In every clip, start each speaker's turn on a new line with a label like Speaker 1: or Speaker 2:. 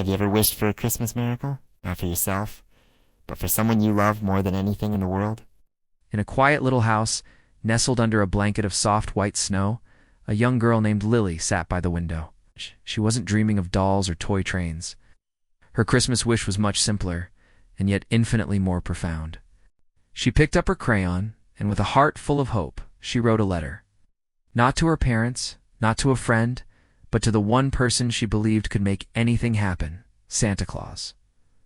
Speaker 1: Have you ever wished for a Christmas miracle? Not for yourself, but for someone you love more than anything in the world?
Speaker 2: In a quiet little house, nestled under a blanket of soft white snow, a young girl named Lily sat by the window. She wasn't dreaming of dolls or toy trains. Her Christmas wish was much simpler, and yet infinitely more profound. She picked up her crayon, and with a heart full of hope, she wrote a letter. Not to her parents, not to a friend, but to the one person she believed could make anything happen, Santa Claus.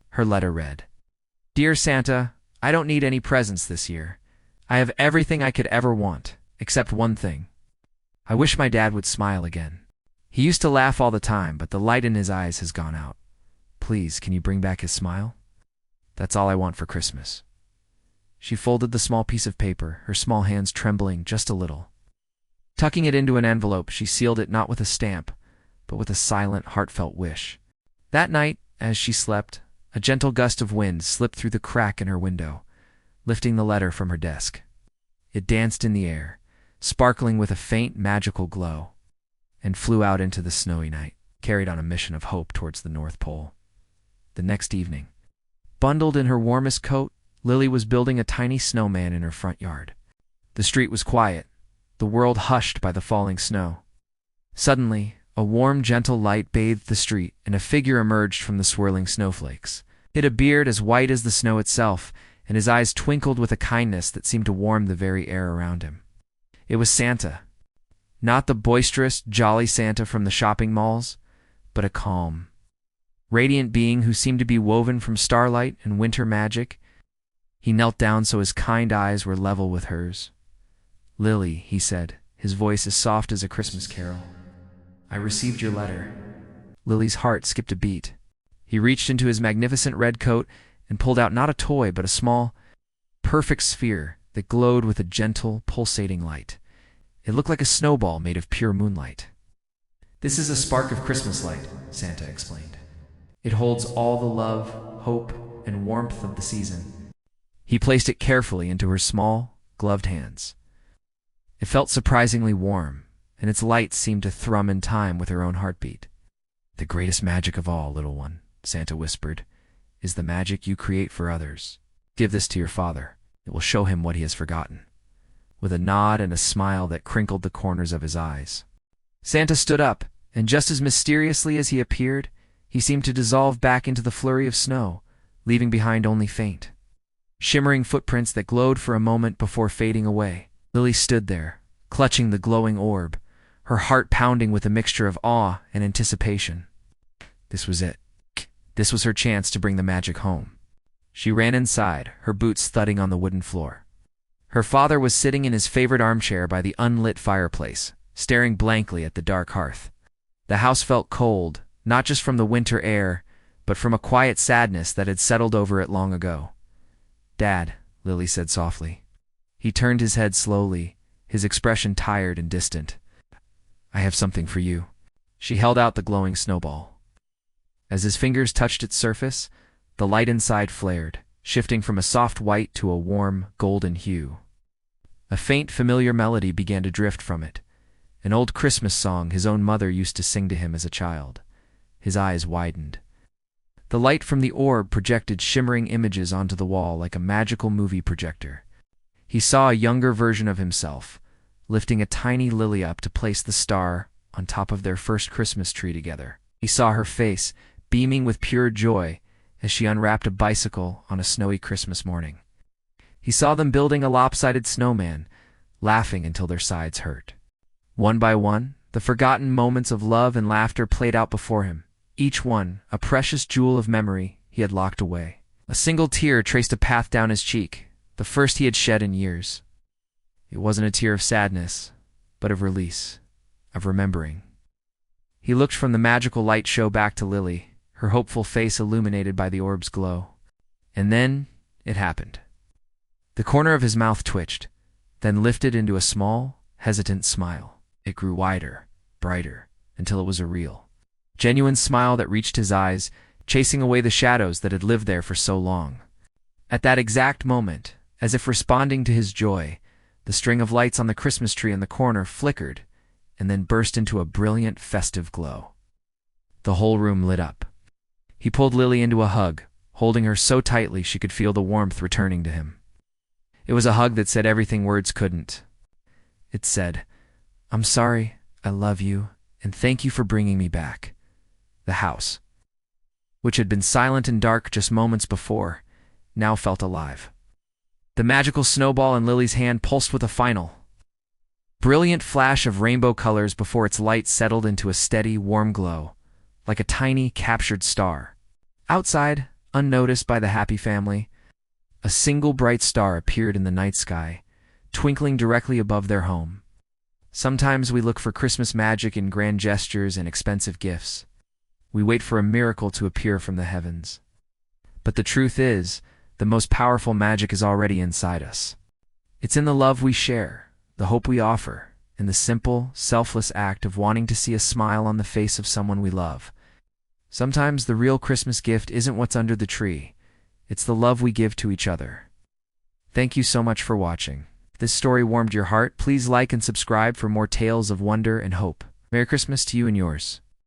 Speaker 2: Her letter read, "Dear Santa, I don't need any presents this year. I have everything I could ever want, except one thing. I wish my dad would smile again. He used to laugh all the time, but the light in his eyes has gone out. Please, can you bring back his smile? That's all I want for Christmas." She folded the small piece of paper, her small hands trembling just a little. Tucking it into an envelope, she sealed it not with a stamp, but with a silent, heartfelt wish. That night, as she slept, a gentle gust of wind slipped through the crack in her window, lifting the letter from her desk. It danced in the air, sparkling with a faint, magical glow, and flew out into the snowy night, carried on a mission of hope towards the North Pole. The next evening, bundled in her warmest coat, Lily was building a tiny snowman in her front yard. The street was quiet, the world hushed by the falling snow. Suddenly, a warm, gentle light bathed the street, and a figure emerged from the swirling snowflakes. He had a beard as white as the snow itself, and his eyes twinkled with a kindness that seemed to warm the very air around him. It was Santa. Not the boisterous, jolly Santa from the shopping malls, but a calm, radiant being who seemed to be woven from starlight and winter magic. He knelt down so his kind eyes were level with hers. "Lily," he said, his voice as soft as a Christmas carol, "I received your letter." Lily's heart skipped a beat. He reached into his magnificent red coat and pulled out not a toy but a small, perfect sphere that glowed with a gentle, pulsating light. It looked like a snowball made of pure moonlight. "This is a spark of Christmas light," Santa explained. "It holds all the love, hope, and warmth of the season." He placed it carefully into her small, gloved hands. It felt surprisingly warm, and its light seemed to thrum in time with her own heartbeat. "The greatest magic of all, little one," Santa whispered, "is the magic you create for others. Give this to your father. It will show him what he has forgotten." With a nod and a smile that crinkled the corners of his eyes, Santa stood up, and just as mysteriously as he appeared, he seemed to dissolve back into the flurry of snow, leaving behind only faint, shimmering footprints that glowed for a moment before fading away. Lily stood there, clutching the glowing orb, her heart pounding with a mixture of awe and anticipation. This was it. This was her chance to bring the magic home. She ran inside, her boots thudding on the wooden floor. Her father was sitting in his favorite armchair by the unlit fireplace, staring blankly at the dark hearth. The house felt cold, not just from the winter air, but from a quiet sadness that had settled over it long ago. "Dad," Lily said softly. He turned his head slowly, his expression tired and distant. "I have something for you." She held out the glowing snowball. As his fingers touched its surface, the light inside flared, shifting from a soft white to a warm, golden hue. A faint, familiar melody began to drift from it, an old Christmas song his own mother used to sing to him as a child. His eyes widened. The light from the orb projected shimmering images onto the wall like a magical movie projector. He saw a younger version of himself, lifting a tiny lily up to place the star on top of their first Christmas tree together. He saw her face, beaming with pure joy, as she unwrapped a bicycle on a snowy Christmas morning. He saw them building a lopsided snowman, laughing until their sides hurt. One by one, the forgotten moments of love and laughter played out before him, each one a precious jewel of memory he had locked away. A single tear traced a path down his cheek, the first he had shed in years. It wasn't a tear of sadness, but of release, of remembering. He looked from the magical light show back to Lily, her hopeful face illuminated by the orb's glow. And then it happened. The corner of his mouth twitched, then lifted into a small, hesitant smile. It grew wider, brighter, until it was a real, genuine smile that reached his eyes, chasing away the shadows that had lived there for so long. At that exact moment, as if responding to his joy, the string of lights on the Christmas tree in the corner flickered and then burst into a brilliant, festive glow. The whole room lit up. He pulled Lily into a hug, holding her so tightly she could feel the warmth returning to him. It was a hug that said everything words couldn't. It said, "I'm sorry, I love you, and thank you for bringing me back." The house, which had been silent and dark just moments before, now felt alive. The magical snowball in Lily's hand pulsed with a final, brilliant flash of rainbow colors before its light settled into a steady, warm glow, like a tiny, captured star. Outside, unnoticed by the happy family, a single bright star appeared in the night sky, twinkling directly above their home. Sometimes we look for Christmas magic in grand gestures and expensive gifts. We wait for a miracle to appear from the heavens. But the truth is, the most powerful magic is already inside us. It's in the love we share, the hope we offer, and the simple, selfless act of wanting to see a smile on the face of someone we love. Sometimes the real Christmas gift isn't what's under the tree. It's the love we give to each other. Thank you so much for watching. If this story warmed your heart, please like and subscribe for more tales of wonder and hope. Merry Christmas to you and yours.